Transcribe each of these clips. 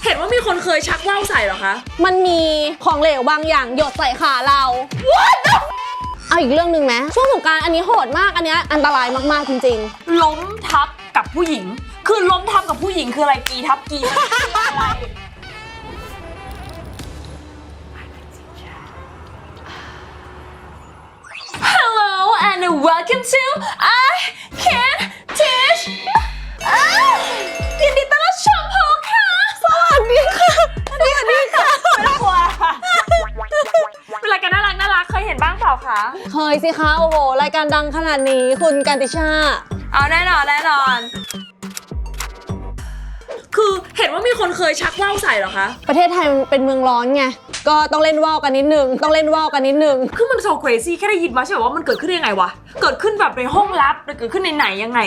เห็นว่ามีคนเคยชักว่าวใส่เหรอคะมันมีของเหลวบางอย่างหยดใส่ขาเรา What? เอาอีกเรื่องหนึ่งไหมช่วงสงกรานต์อันนี้โหดมากอันนี้อันตรายมากๆจริงๆล้มทับกับผู้หญิงคือล้มทับกับผู้หญิงคืออะไรกีทับกีอะไร Hello and welcome to I Can Teach ยินดีต้อนรับชมพูค่ะสวัสดีค่ะสวัสดีค่ะไม่ต้องกลัวเป็นรายการน่ารักเคยเห็นบ้างเปล่าคะเคยสิคะโอ้โหรายการดังขนาดนี้คุณกันติชาเอาแน่นอนคือเห็นว่ามีคนเคยชักว่าวใส่เหรอคะประเทศไทยมันเป็นเมืองร้อนไงก็ต้องเล่นว่าวกันนิดนึงคือมันโซ crazy แค่ได้ยินมาใช่ไหมว่ามันเกิดขึ้นยังไงวะเกิดขึ้นแบบในห้องลับหรือเกิดขึ้นในไหนยังไง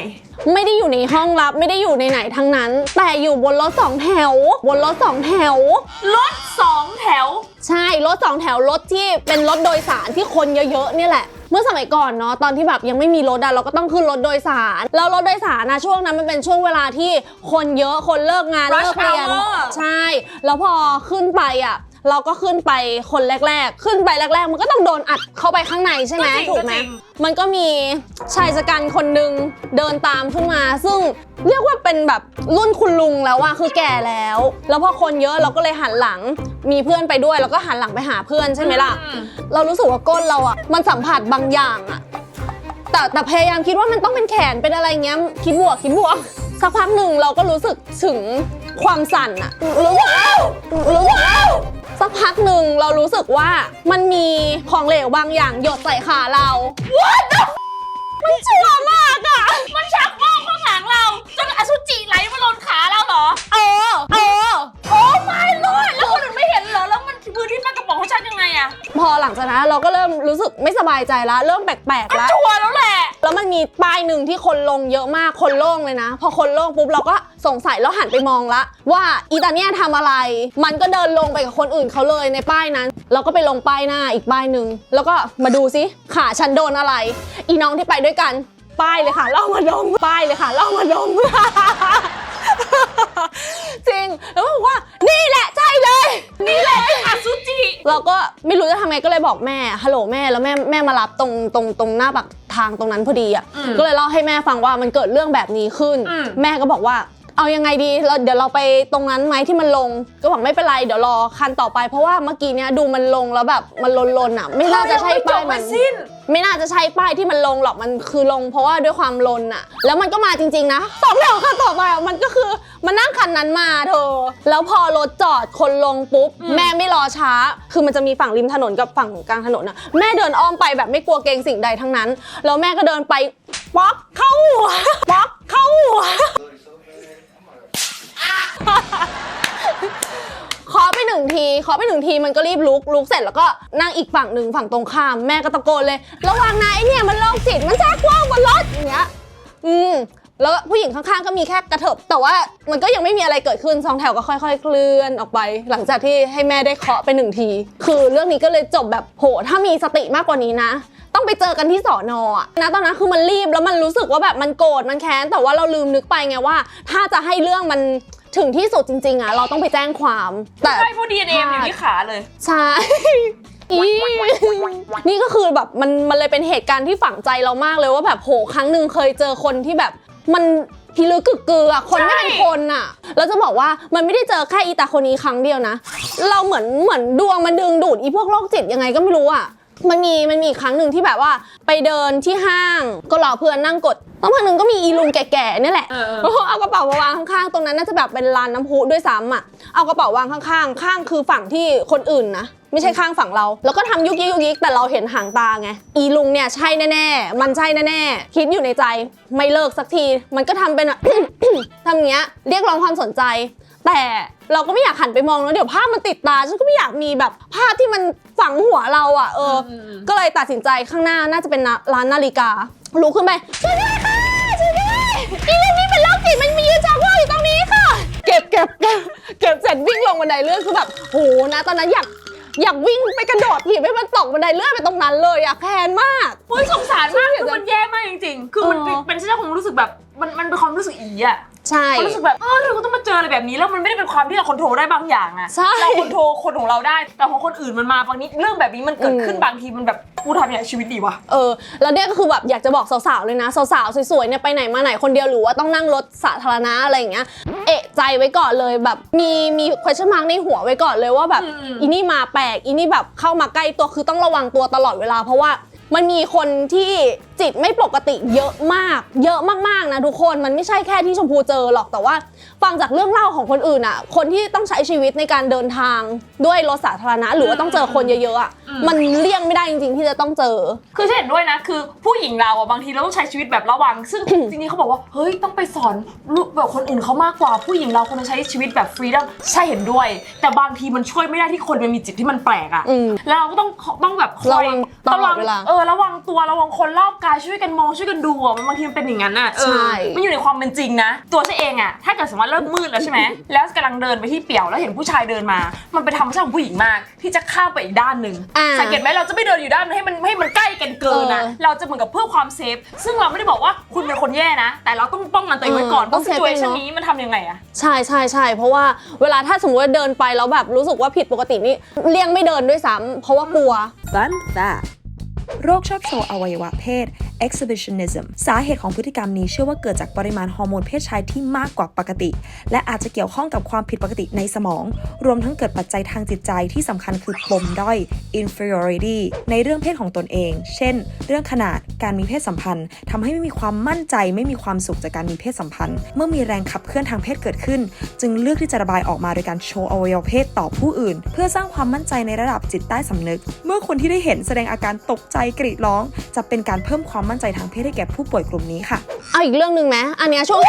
ไม่ได้อยู่ในห้องลับไม่ได้อยู่ในไหนทั้งนั้นแต่อยู่บนรถ2 แถวรถ2 แถวใช่รถ2 แถวรถที่เป็นรถโดยสารที่คนเยอะๆเนี่ยแหละเมื่อสมัยก่อนเนาะตอนที่แบบยังไม่มีรถเราก็ต้องขึ้นรถโดยสารแล้วรถโดยสารนะช่วงนั้นมันเป็นช่วงเวลาที่คนเยอะคนเลิกงานเลิกเรียนใช่แล้วพอขึ้นไปเราก็ขึ้นไปคนแรกๆขึ้นไปแรกๆมันก็ต้องโดนอัดเข้าไปข้างในใช่ไหมถูกไหมมันก็มีชายชะกันคนนึงเดินตามขึ้นมาซึ่งเรียกว่าเป็นแบบรุ่นคุณลุงแล้วอะคือแก่แล้วพอคนเยอะเราก็เลยหันหลังมีเพื่อนไปด้วยแล้วก็หันหลังไปหาเพื่อนใช่ไหมล่ะเรารู้สึกว่าก้นเราอะมันสัมผัสบางอย่างอะแต่พยายามคิดว่ามันต้องเป็นแขนเป็นอะไรเงี้ยคิดบวกสักพักหนึ่งเราก็รู้สึกถึงความสั่นอะรู้สึกสักพักหนึ่งเรารู้สึกว่ามันมีของเหลวบางอย่างหยดใส่ขาเรา What? มันชั่วมากอะมันชักว่าวข้างหลังเราจนอสุจิไหลมาลงขาเราเหรอโอ้ my lord แล้วคนอื่นไม่เห็นเหรอแล้วมันพื้นที่มันกระป๋องเขาชักยังไงอะพอหลังจากนั้นเราก็เริ่มรู้สึกไม่สบายใจแล้วเริ่มแปลกๆแล้วชัวร์แล้วแหละแล้วมันมีป้ายหนึ่งที่คนลงเยอะมากคนโล่งเลยนะพอคนโล่งปุ๊บเราก็สงสัยแล้วหันไปมองละว่าอีตาเนี่ยทำอะไรมันก็เดินลงไปกับคนอื่นเขาเลยในป้ายนั้นเราก็ไปลงป้ายหน้าอีกป้ายหนึ่งแล้วก็มาดูซิขาฉันโดนอะไรอีน้องที่ไปด้วยกันป้ายเลยค่ะเล่ามาดมจริงแล้วบอกว่านี่แหละใช่เลยนี่แหละอสุจิเราก็ไม่รู้จะทำไงก็เลยบอกแม่ฮัลโหลแม่แล้วแม่มารับตรงหน้าปากทางตรงนั้นพอดีก็เลยเล่าให้แม่ฟังว่ามันเกิดเรื่องแบบนี้ขึ้นแม่ก็บอกว่าเอายังไงดีเดี๋ยวเราไปตรงนั้นไหมที่มันลงก็บอกไม่เป็นไรเดี๋ยวรอคันต่อไปเพราะว่าเมื่อกี้เนี้ยดูมันลงแล้วแบบมันลนไม่น่าจะใช่ป้ายมันไม่น่าจะใช่ป้ายที่มันลงหรอกมันคือลงเพราะว่าด้วยความลนแล้วมันก็มาจริงๆนะ2 แถวคันต่อไปมันก็คือมันนั่งคันนั้นมาเธอแล้วพอรถจอดคนลงปุ๊บแม่ไม่รอช้าคือมันจะมีฝั่งริมถนนกับฝั่งกลางถนนแม่เดินอ้อมไปแบบไม่กลัวเกรงสิ่งใดทั้งนั้นแล้วแม่ก็เดินไปป๊อกเข้าหัวขอไปหนึ่งทีมันก็รีบลุกเสร็จแล้วก็นั่งอีกฝั่งหนึ่งฝั่งตรงข้ามแม่ก็ตะโกนเลยระวังนะไอเนี่ยมันโรคจิตมันชักว่าวบนรถอย่างเงี้ยแล้วผู้หญิงข้างๆก็มีแค่กระเถิบแต่ว่ามันก็ยังไม่มีอะไรเกิดขึ้น2 แถวก็ค่อยๆเคลื่อนออกไปหลังจากที่ให้แม่ได้เคาะไป1 ทีคือเรื่องนี้ก็เลยจบแบบโหถ้ามีสติมากกว่านี้นะต้องไปเจอกันที่สน.นะตอนนั้นคือมันรีบแล้วมันรู้สึกว่าแบบมันโกรธมันแค้นแต่ว่าเราลืมนึกไปไงว่าถ้าจะให้เรื่องมันถึงที่สุดจริงๆเราต้องไปแจ้งความแต่ใช่พวก DNA อยู่ที่ขาเลยใช่นี่ก็คือแบบมันเลยเป็นเหตุการณ์ที่ฝังใจเรามากเลยว่าแบบโหครั้งหนึ่งเคยเจอคนที่แบบมันพิลึกกึกกือคนไม่เป็นคนแล้วจะบอกว่ามันไม่ได้เจอแค่อีตาคนนี้ครั้งเดียวนะเราเหมือนดวงมันดึงดูดอีพวกโรคจิตยังไงก็ไม่รู้มันมีครั้งหนึ่งที่แบบว่าไปเดินที่ห้างก็รอเพื่อนนั่งกดต้องพักหนึ่งก็มีอีลุงแก่ๆนี่แหละเอากระเป๋ามาวางข้างๆตรงนั้นน่าจะแบบเป็นลานน้ำพุด้วยซ้ำเอากระเป๋าวางข้างคือฝั่งที่คนอื่นนะไม่ใช่ข้างฝั่งเราแล้วก็ทำยุกยิกแต่เราเห็นหางตาไงอีลุงเนี่ยใช่แน่ๆมันใช่แน่ๆคิดอยู่ในใจไม่เลิกสักทีมันก็ทำเป็น ทำอย่างเงี้ยเรียกร้องความสนใจแต่เราก็ไม่อยากหันไปมองแล้วเดี๋ยวภาพมันติดตาฉันก็ไม่อยากมีแบบภาพที่มันฝังหัวเราก็เลยตัดสินใจข้างหน้าน่าจะเป็นร้านนาฬิกาลุกขึ้นไปช่วยด้วยค่ะช่วยด้วยอีเรื่องนี้เป็นโรคจิตมันมียืนชักว่าวอยู่ตรงนี้ค่ะเก็บเสร็จวิ่งลงบันไดเลื่อนคือแบบโหนะตอนนั้นอยากวิ่งไปกระโดดถีบให้มันตกบันไดเลื่อนไปตรงนั้นเลยแค้นมากสงสารมากคือมันแย่มากจริงๆคือมันเป็นเจ้าของรู้สึกแบบมันเป็นความรู้สึกอี ใช่ เขารู้สึกแบบเราก็ต้องมาเจออะไรแบบนี้แล้วมันไม่ได้เป็นความที่เราควบคุมได้บางอย่างอะ ใช่ เราควบคุมคนของเราได้แต่พอคนอื่นมันมาบางนี้เรื่องแบบนี้มันเกิดขึ้นบางทีมันแบบกูทำอย่างชีวิตดีวะแล้วเนี่ยก็คือแบบอยากจะบอกสาวๆเลยนะสาวๆสวยๆเนี่ยไปไหนมาไหนคนเดียวหรือว่าต้องนั่งรถสาธารณะอะไรอย่างเงี้ยเอะใจไว้ก่อนเลยแบบมี question mark ในหัวไว้ก่อนเลยว่าแบบอีนี่มาแปลกอีนี่แบบเข้ามาใกล้ตัวคือต้องระวังตัวตลอดเวลาเพราะว่ามันมีคนที่จิตไม่ปกติเยอะมากๆนะทุกคนมันไม่ใช่แค่ที่ชมพูเจอหรอกแต่ว่าฟังจากเรื่องเล่าของคนอื่นอ่ะคนที่ต้องใช้ชีวิตในการเดินทางด้วยรถสาธารณะหรือว่าต้องเจอคนเยอะๆอ่ะมันเลี่ยงไม่ได้จริงๆที่จะต้องเจอคือฉันเห็นด้วยนะคือผู้หญิงเราอ่ะบางทีเราต้องใช้ชีวิตแบบระวังซึ่ง จริงๆเขาบอกว่าเฮ้ยต้องไปสอนลูกแบบคนอื่นเขามากกว่าผู้หญิงเราควรจะใช้ชีวิตแบบฟรีดัมใช่เห็นด้วยแต่บางทีมันช่วยไม่ได้ที่คนมันมีจิตที่มันแปลกอ่ะแล้วเราก็ต้องแบบคอยตลอดเวลาระวังตัวระวังคนรอบกายช่วยกันมองช่วยกันดูอ่ะบางทีมันเป็นอย่างนั้นอ่ะมันอยู่ในความเป็นจริงนะตัวฉันเองอ่ะถ้าเกิดสมมติเริ่มมืดแล้วใช่ไหมแล้วกำลังเดินไปที่เปี่ยวแล้วเห็นผู้ชายเดินมามันเป็นธรรมชาติของผู้หญิงมากที่จะข้ามไปอีกด้านนึงสังเกตไหมเราจะไม่เดินอยู่ด้านนึงให้มันใกล้กันเกินนะเราจะเหมือนกับเพื่อความเซฟซึ่งเราไม่ได้บอกว่าคุณเป็นคนแย่นะแต่เราต้องป้องกันตัวเองไว้ก่อนเพราะซิทูเอชั่นนี้มันทำยังไงอะใช่เพราะว่าเวลาถ้าสมมติว่าเดินไปแล้วแบบรู้สึกว่าผิดปกตินี่เลี่ยงไม่เดินด้วยซ้ำเพราะว่ากลัว Fun fact โรคชอบโชว์อวัยวะเพศ exhibitionism สาเหตุของพฤติกรรมนี้เชื่อว่าเกิดจากปริมาณฮอร์โมนเพศชายที่มากกว่าปกติและอาจจะเกี่ยวข้องกับความผิดปกติในสมองรวมทั้งเกิดปัจจัยทางจิตใจที่สำคัญคือปมด้อย inferiority ในเรื่องเพศของตนเองเช่นเรื่องขนาดการมีเพศสัมพันธ์ทำให้ไม่มีความมั่นใจไม่มีความสุขจากการมีเพศสัมพันธ์เมื่อมีแรงขับเคลื่อนทางเพศเกิดขึ้นจึงเลือกที่จะระบายออกมาโดยการโชว์อวัยวะเพศต่อผู้อื่นเพื่อสร้างความมั่นใจในระดับจิตใต้สำนึกเมื่อคนที่ได้เห็นแสดงอาการตกใจกรีดร้องจะเป็นการเพิ่มความมั่นใจทางเพศให้แก่ผู้ป่วยกลุ่มนี้ค่ะเอาอีกเรื่องนึงไหมอันเนี้ยช่วง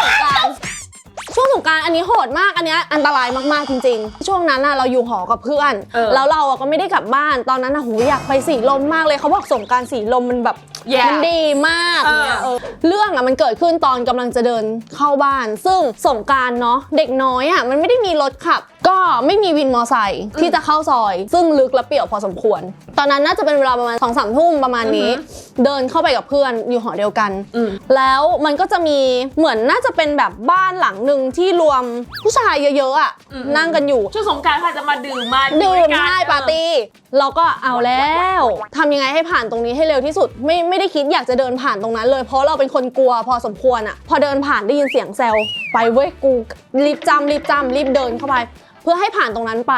สงกรานต์อันนี้โหดมากอันเนี้ยอันตรายมากๆจริงๆช่วงนั้นน่ะเราอยู่หอกับเพื่อนแล้วเราก็ไม่ได้กลับบ้านตอนนั้นน่ะอยากไปสีลมมากเลยเขาบอกสงกรานต์สีลมมันแบบมันดีมากเนี่ยเรื่องอ่ะมันเกิดขึ้นตอนกำลังจะเดินเข้าบ้านซึ่งสงกรานต์เนาะเด็กน้อยอ่ะมันไม่ได้มีรถขับก็ไม่มีวินมอไซค์ที่จะเข้าซอยซึ่งลึกและเปี่ยวพอสมควรตอนนั้นน่าจะเป็นเวลาประมาณ 2-3 ทุ่มประมาณนี้เดินเข้าไปกับเพื่อนอยู่หอเดียวกันแล้วมันก็จะมีเหมือนน่าจะเป็นแบบบ้านหลังนึงที่รวมผู้ชายเยอะๆอ่ะนั่งกันอยู่ช่วงสงกรานต์ค่ะจะมาดื่มใช่ปาร์ตี้เราก็เอาแล้วทำยังไงให้ผ่านตรงนี้ให้เร็วที่สุดไม่ได้คิดอยากจะเดินผ่านตรงนั้นเลยเพราะเราเป็นคนกลัวพอสมควรอ่ะพอเดินผ่านได้ยินเสียงแซวไปเว้ยกูรีบจำรีบเดินเข้าไปเพื่อให้ผ่านตรงนั้นไป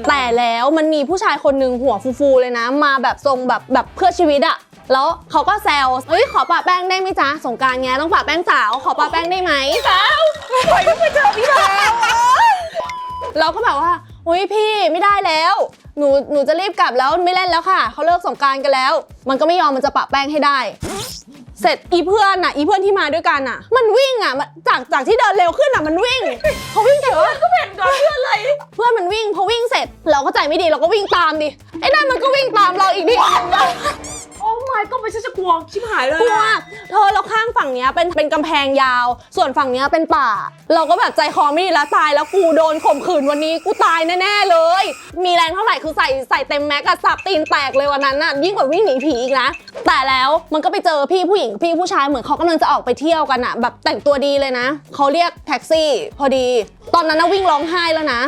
แต่แล้วมันมีผู้ชายคนหนึ่งหัวฟูๆเลยนะมาแบบทรงแบบเพื่อชีวิตอะแล้วเขาก็แซวเฮ้ยขอปะแป้งได้ไหมจ๊ะสงกรานต์ไงต้องปะแป้งสาวขอปะแป้งได้ไหมสาวปล่อยไปเจอพี่แล้วเราก็แบบว่าอุ้ยพี่ไม่ได้แล้วหนูจะรีบกลับแล้วไม่เล่นแล้วค่ะเขาเลิกสงกรานต์กันแล้วมันก็ไม่ยอมมันจะปะแป้งให้ได้เสร็จอีเพื่อนที่มาด้วยกันอ่ะมันวิ่งอ่ะจากที่เดินเร็วขึ้นอ่ะมันวิ่งพอวิ่งเสร็จก็เห็นก่อนเพื่อนเลยเพื่อนมันวิ่งพอวิ่งเสร็จเราก็ใจไม่ดีเราก็วิ่งตามดิไอ้นั่นมันก็วิ่งตามเราอีกดิโอ้ my ก็ไม่ใช่จะกลัวชิบหายเลยกลัวเธอเราข้างฝั่งเนี้ยเป็นกำแพงยาวส่วนฝั่งเนี้ยเป็นป่าเราก็แบบใจคอไม่ดีแล้วตายแล้วกูโดนข่มขืนวันนี้กูตายแน่ๆเลยมีแรงเท่าไหร่คือใส่เต็มแม็กอะสับตีนแตกเลยวันนั้นน่ะยิ่งกว่าวิ่งหนีผีอีกนะแต่แล้วมันก็ไปเจอพี่ผู้หญิงพี่ผู้ชายเหมือนเขากำลังจะออกไปเที่ยวกันอะแบบแต่งตัวดีเลยนะเขาเรียกแท็กซี่พอดีตอนนั้นน่ะวิ่งร้องไห้แล้วนะ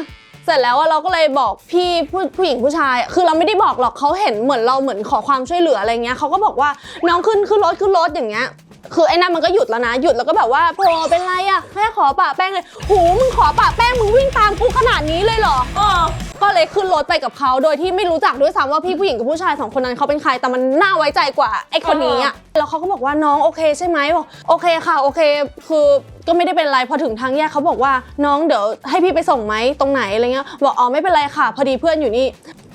เสร็จแล้วเราก็เลยบอกพี่ผู้หญิงผู้ชายคือเราไม่ได้บอกหรอกเขาเห็นเหมือนเราเหมือนขอความช่วยเหลืออะไรเงี้ยเขาก็บอกว่าน้องขึ้นรถอย่างเงี้ยคือไอ้นั่นมันก็หยุดแล้วนะหยุดแล้วก็แบบว่าโธ่เป็นไรอะแค่ขอปะแป้งเลยหูมึงขอปะแป้งมึงวิ่งตามกูขนาดนี้เลยเหรอก็เลยขึ้นรถไปกับเขาโดยที่ไม่รู้จักด้วยซ้ำว่าพี่ผู้หญิงกับผู้ชาย2คนนั้นเขาเป็นใครแต่มันน่าไว้ใจกว่าไอ้คนนี้อะแล้วเขาก็บอกว่าน้องโอเคใช่ไหมบอกโอเคค่ะโอเคคือก็ไม่ได้เป็นไรพอถึงทางแยกเขาบอกว่าน้องเดี๋ยวให้พี่ไปส่งไหมตรงไหนอะไรเงี้ยบอกอ๋อไม่เป็นไรค่ะพอดีเพื่อนอยู่นี่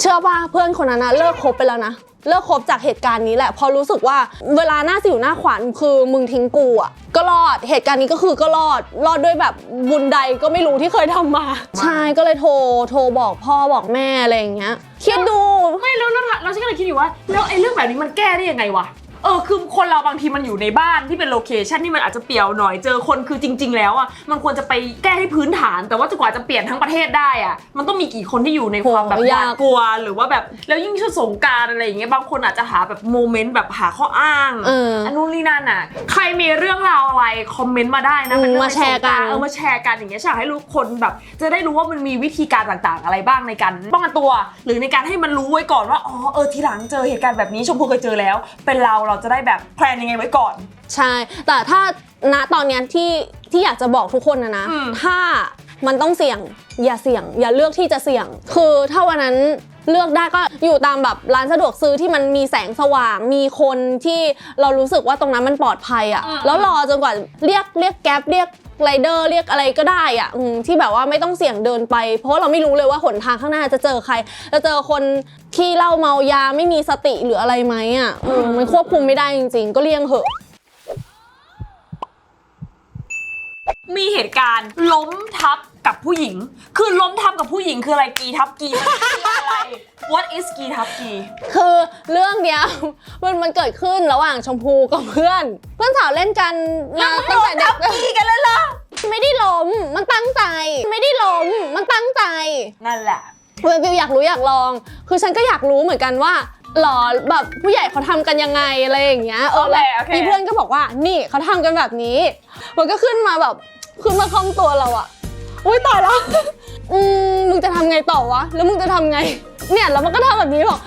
เชื่อป่ะเพื่อนคนนั้นนะเลิกคบไปแล้วนะเลิกคบจากเหตุการณ์นี้แหละพอรู้สึกว่าเวลาหน้าสิวหน้าขวานคือมึงทิ้งกูอ่ะก็รอดเหตุการณ์นี้ก็คือก็รอดด้วยแบบบุญใดก็ไม่รู้ที่เคยทำมาใช่ก็เลยโทรบอกพ่อบอกแม่อะไรอย่างเงี้ยคิดดูไม่แล้วฉันก็เลยคิดอยู่ว่าแล้วไอ้เรื่องแบบนี้มันแก้ได้ยังไงวะ คือคนเราบางทีมันอยู่ในบ้านที่เป็นโลเคชันที่มันอาจจะเปี่ยวหน่อยเจอคนคือจริงๆแล้วอ่ะมันควรจะไปแก้ให้พื้นฐานแต่ว่าจะกว่าจะเปลี่ยนทั้งประเทศได้อ่ะมันต้องมีกี่คนที่อยู่ในความแบบหวาดกลัวหรือว่าแบบแล้วยิ่งช่วงสงกรานต์อะไรอย่างเงี้ยบางคนอาจจะหาแบบโมเมนต์แบบหาข้ออ้างอันนู้นนี่นั่นอ่ะใครมีเรื่องราวอะไรคอมเมนต์มาได้นะมาแชร์กันมาแชร์กันอย่างเงี้ยอยากให้รู้คนแบบจะได้รู้ว่ามันมีวิธีการต่างๆอะไรบ้างในการป้องกันตัวหรือในการให้มันรู้ไว้ก่อนว่าทีหลังเจอเหตุการณ์แบบนี้ชมพูเคยเจอแล้วเป็นเราจะได้แบบแพลนยังไงไว้ก่อนใช่แต่ถ้าณตอนนี้ที่อยากจะบอกทุกคนนะถ้ามันต้องเสี่ยงอย่าเลือกที่จะเสี่ยงคือถ้าวันนั้นเลือกได้ก็อยู่ตามแบบร้านสะดวกซื้อที่มันมีแสงสว่างมีคนที่เรารู้สึกว่าตรงนั้นมันปลอดภัยอ่ะแล้วรอจนกว่าเรียกแก๊ปเรียกไรเดอร์เรียกอะไรก็ได้อ่ะที่แบบว่าไม่ต้องเสี่ยงเดินไปเพราะเราไม่รู้เลยว่าหนทางข้างหน้าจะเจอใครจะเจอคนขี้เหล้าเมายาไม่มีสติหรืออะไรไหมอ่ะมันควบคุมไม่ได้จริงๆก็เลี่ยงเหอะมีเหตุการณ์ล้มทับกับผู้หญิงคือล้มทับกับผู้หญิงคืออะไรกีทับกีคืออะไร What is กีทับกีคือเรื่องเนี้ยมันเกิดขึ้นระหว่างชมพูกับเพื่อนสาวเล่นกันมาตั้งแต่เด็กกีกันเลยเหรอไม่ได้ล้มมันตั้งใจไม่ได้ล้มมันตั้งใจนั่นแหละวิวอยากรู้อยากลองคือฉันก็อยากรู้เหมือนกันว่าหรอแบบผู้ใหญ่เขาทำกันยังไงอะไรอย่างเงี้ยแล้วมีเพื่อนก็บอกว่านี่เขาทำกันแบบนี้มันก็ขึ้นมาคล่อมตัวเราอะอุ้ยตายแล้วมึงจะทำไงต่อวะแล้วมึงจะทำไงเนี่ยแล้วมันก็ทำแบบนี้บอก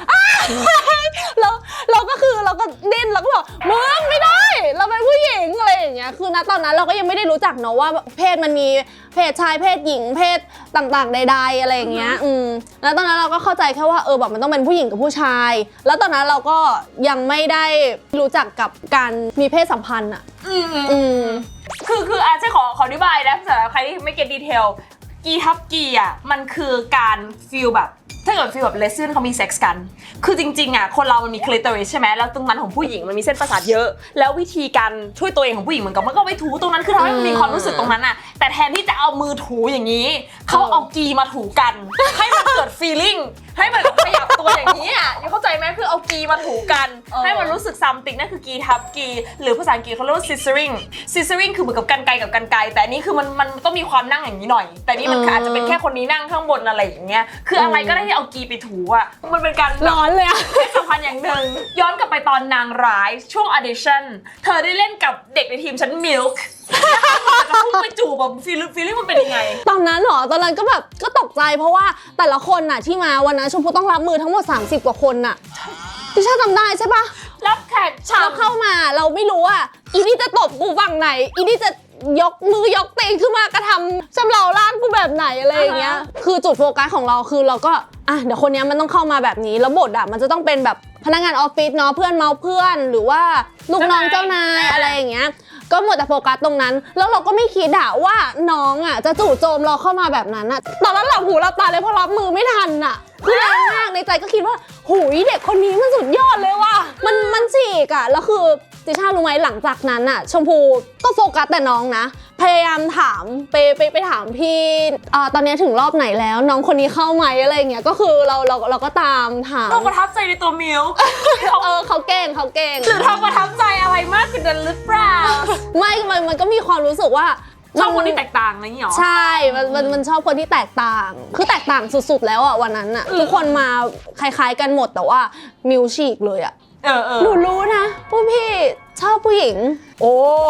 แล้วเราก็ดิ้นแล้วก็บอกมึงไม่ได้เราเป็นผู้หญิงอะไรอย่างเงี้ยคือณตอนนั้นเราก็ยังไม่ได้รู้จักเนาะว่าเพศมันมีเพศชายเพศหญิงเพศต่างๆใดๆอะไรอย่างเงี้ยแล้วตอนนั้นเราก็เข้าใจแค่ว่าแบบมันต้องเป็นผู้หญิงกับผู้ชายแล้วตอนนั้นเราก็ยังไม่ได้รู้จักกับการมีเพศสัมพันธ์อ่ะคืออาจจะขออธิบายนะสำหรับใครที่ไม่เก็ตดีเทลกีทับกีอ่ะมันคือการฟีลแบบถ้าเกิดฟีลแบบเลสเซ่นเขามีเซ็กส์กันคือจริงๆอ่ะคนเรามันมีคลิตอริสใช่ไหมแล้วตรงนั้นของผู้หญิงมันมีเส้นประสาทเยอะแล้ววิธีการช่วยตัวเองของผู้หญิงเหมือนกับมันก็ไปถูตรงนั้นคือทำให้มันมีความรู้สึกตรงนั้นอ่ะแต่แทนที่จะเอามือถูอย่างนี้เขาเอากีมาถูกันให้มันเกิดฟีลลิ่งให้มันขยับตัวอย่างนี้อ่ะเข้าใจไหมคือเอากีมาถูกันให้มันรู้สึกซัมติงนั่นคือกีทับกีหรือภาษาอังกฤษเขาเรียกว่า scissoring คือเหมือนกับกันไกลกับกันไกลแต่อันนี้คือมันต้องมีความนั่งอย่างนี้หน่อยแต่นี่มันอาจจะเป็นแค่คนนี้นั่งข้างบนอะไรอย่างเงี้ยคืออะไรก็ได้ที่เอากีไปถูอ่ะมันเป็นการร้อนเลยอะให้สัมพันธ์อย่างหนึ่งย้อนกลับไปตอนนางร้ายช่วง audition เธอได้เล่นกับเด็กในทีมฉัน Milk จะพุ่งไปจูบแบบฟีลลิ่งมันเป็นยังไงตอนนั้นหรอตอนนั้นก็แบบก็ตกใจเพราะว่าแต่ละคนน่ะที่มาวันนั้นชมพูต้องรับมือทั้งหมด30กว่าคนน่ะที่ชาจำได้ใช่ปะรับแขกเราเข้ามาเราไม่รู้อ่ะอีนี่จะตบกูฝั่งไหนอีนี่จะยกมือยกตีนขึ้นมากระทำชำเราร่างกูแบบไหนอะไรอย่างเงี้ยคือจุดโฟกัสของเราคือเราก็เดี๋ยวคนนี้มันต้องเข้ามาแบบนี้แล้วบทมันจะต้องเป็นแบบพนักงานออฟฟิศเนาะเพื่อนเมาเพื่อนหรือว่าลูกน้องเจ้านายอะไรอย่างเงี้ยก็หมดแต่โฟกัสตรงนั้นแล้วเราก็ไม่คิดว่าน้องจะจู่โจมเราเข้ามาแบบนั้นตอนนั้นหลับหูหลับตาเลยเพราะรับมือไม่ทันคือแรงมากในใจก็คิดว่าหูยเด็กคนนี้มันสุดยอดเลยว่ะมันฉีกแล้วคือติช่ารู้ไหมหลังจากนั้นชมพูก็โฟกัสแต่น้องนะพยายามถามไปถามพี่ตอนนี้ถึงรอบไหนแล้วน้องคนนี้เข้าไหมอะไรเงี้ยก็คือเราก็ตามถามเราประทับใจในตัวมิวเขาเก่งหรือเราประทับใจอะไรมากกว่านั้นหรือเปล่าไม่มันก็มีความรู้สึกว่าชอบคนที่แตกต่างอะไรอย่างเงี้ยหรอใช่มันชอบคนที่แตกต่างคือแตกต่างสุดๆแล้ววันนั้นทุกคนมาคล้ายๆกันหมดแต่ว่ามิวฉีกเลยหนูรู้นะว่าพี่ชอบผู้หญิง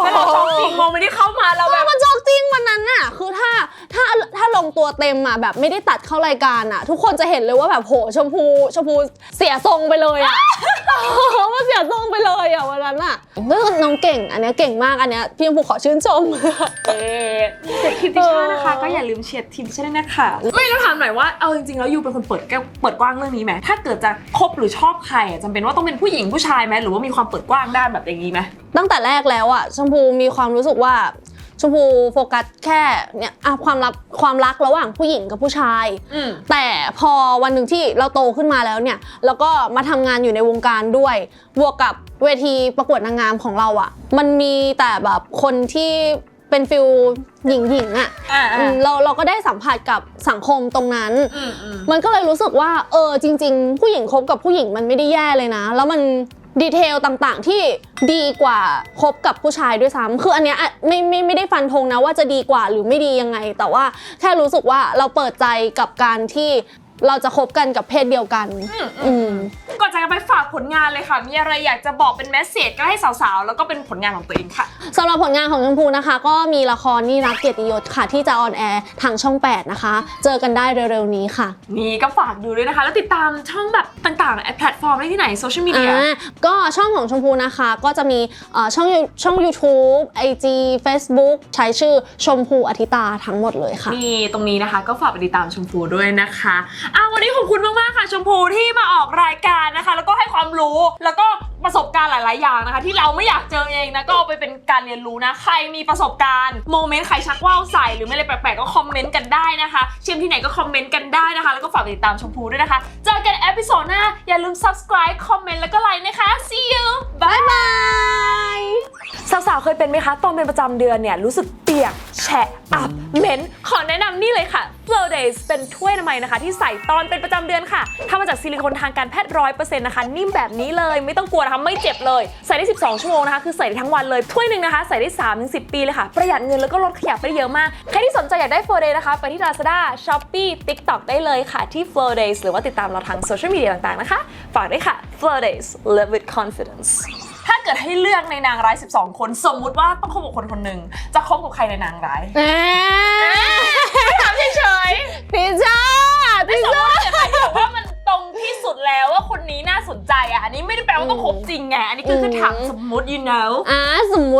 ถ้าเราชอบจริงมองไม่ได้เข้ามาเราแบบมันชอบจริงวันนั้นคือถ้าลงตัวเต็มแบบไม่ได้ตัดเข้ารายการทุกคนจะเห็นเลยว่าแบบโหชมพูเสียทรงไปเลยมันเสียทรงไปเลยวันนั้นแล้วน้องเก่งอันนี้เก่งมากอันนี้พี่ชมพูขอชื่นชมเชียร์ทีมติช่านะคะก็อย่าลืมเชียร์ทีมติช่าด้วยนะคะไม่ต้องถามหน่อยว่าเอาจริงๆแล้วยูเป็นคนเปิดกว้างเรื่องนี้ไหมถ้าเกิดจะคบหรือชอบใครจำเป็นว่าต้องเป็นผู้หญิงผู้ชายไหมหรือว่ามีความเปิดกว้างด้านแบบอย่างนี้ไหมตั้งแต่แรกแล้วชมพูมีความรู้สึกว่าชมพูโฟกัสแค่เนี่ยความรักระหว่างผู้หญิงกับผู้ชายแต่พอวันหนึ่งที่เราโตขึ้นมาแล้วเนี่ยแล้วก็มาทำงานอยู่ในวงการด้วยบวกกับเวทีประกวดนางงามของเรามันมีแต่แบบคนที่เป็นฟิลหญิงเราก็ได้สัมผัสกับสังคมตรงนั้นมันก็เลยรู้สึกว่าจริงๆผู้หญิงคบกับผู้หญิงมันไม่ได้แย่เลยนะแล้วมัน ดีเทลต่างๆที่ดีกว่าคบกับผู้ชายด้วยซ้ำคืออันเนี้ยไม่ได้ฟันธงนะว่าจะดีกว่าหรือไม่ดียังไงแต่ว่าแค่รู้สึกว่าเราเปิดใจกับการที่เราจะคบกันกับเพศเดียวกันก่อนจากกันไปฝากผลงานเลยค่ะมีอะไรอยากจะบอกเป็นเมสเสจก็ให้สาวๆแล้วก็เป็นผลงานของตัวเองค่ะสำหรับผลงานของชมพูนะคะก็มีละครนี่รักเกียรติยศค่ะที่จะออนแอร์ทางช่อง 8นะคะเจอกันได้เร็วๆนี้ค่ะนี่ก็ฝากดูด้วยนะคะแล้วติดตามช่องแบบต่างๆแพลตฟอร์มได้ที่ไหนโซเชียลมีเดียก็ช่องของชมพูนะคะก็จะมีช่อง YouTube IG Facebook ใช้ชื่อชมพูอธิตาทั้งหมดเลยค่ะนี่ตรงนี้นะคะก็ฝากไปติดตามชมพูด้วยนะคะวันนี้ขอบคุณมากๆค่ะชมพูที่มาออกรายการนะคะแล้วก็ให้ความรู้แล้วก็ประสบการณ์หลายๆอย่างนะคะที่เราไม่อยากเจอเองนะก็เอาไปเป็นการเรียนรู้นะใครมีประสบการณ์โมเมนต์ใครชักว่าวใส่หรือไม่อะไรแปลกๆก็คอมเมนต์กันได้นะคะเชียมที่ไหนก็คอมเมนต์กันได้นะคะแล้วก็ฝากติดตามชมพูด้วยนะคะเจอกันเอพิโซดหน้าอย่าลืม subscribe คอมเมนต์แล้วก็ไลค์นะคะ see you บ๊ายบาย สาวๆเคยเป็นไหมคะตอนเป็นประจำเดือนเนี่ยรู้สึกเปียกแฉะอับเหม็นขอแนะนำนี่เลยค่ะ Flow Days เป็นถ้วยอนามัยนะคะที่ใส่ตอนเป็นประจำเดือนค่ะทำมาจากซิลิโคนทางการแพทย์ 100% นะคะนิ่มแบบนี้เลยไม่ต้องกลัวนะคะไม่เจ็บเลยใส่ได้12 ชั่วโมงนะคะคือใส่ได้ทั้งวันเลยถ้วยหนึ่งนะคะใส่ได้ 3-10 ปีเลยค่ะประหยัดเงินแล้วก็ลดขยะไปได้เยอะมากใครที่สนใจอยากได้ Flow Days นะคะไปที่ Lazada Shopee TikTok ได้เลยค่ะที่ Flow Days หรือว่าติดตามเราทางโซเชียลมีเดียต่างๆนะคะฝากด้วยค่ะ Flow Days Live with Confidenceถ้าเกิดให้เลือกในนางร้าย12 คนสมมุติว่าต้องคบกับคนคนหนึ่งจะคบกับใครในนางร้ายถามเฉยๆติช่าแต่ว่ามันตรงที่สุดแล้วว่าคนนี้น่าสนใจอ่ะอันนี้ไม่ได้แปลว่าต้องคบจริงไงอันนี้คือถามสมมุติ you know สมมุ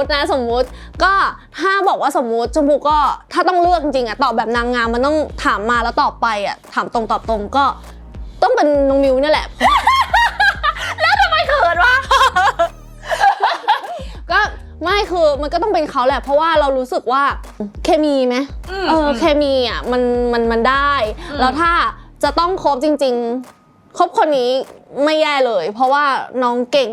ติก็ถ้าบอกว่าสมมุติชมพูก็ถ้าต้องเลือกจริงๆอ่ะตอบแบบนางงามมันต้องถามมาแล้วตอบไปอ่ะถามตรงตอบตรงก็ต้องเป็นน้องมิวนี่แหละแล้วทำไมเขินวะก็ไม่คือมันก็ต้องเป็นเขาแหละเพราะว่าเรารู้สึกว่าเคมีไหมเคมีอ่ะมันได้แล้วถ้าจะต้องคบจริงๆคบคนนี้ไม่แย่เลยเพราะว่าน้องเก่ง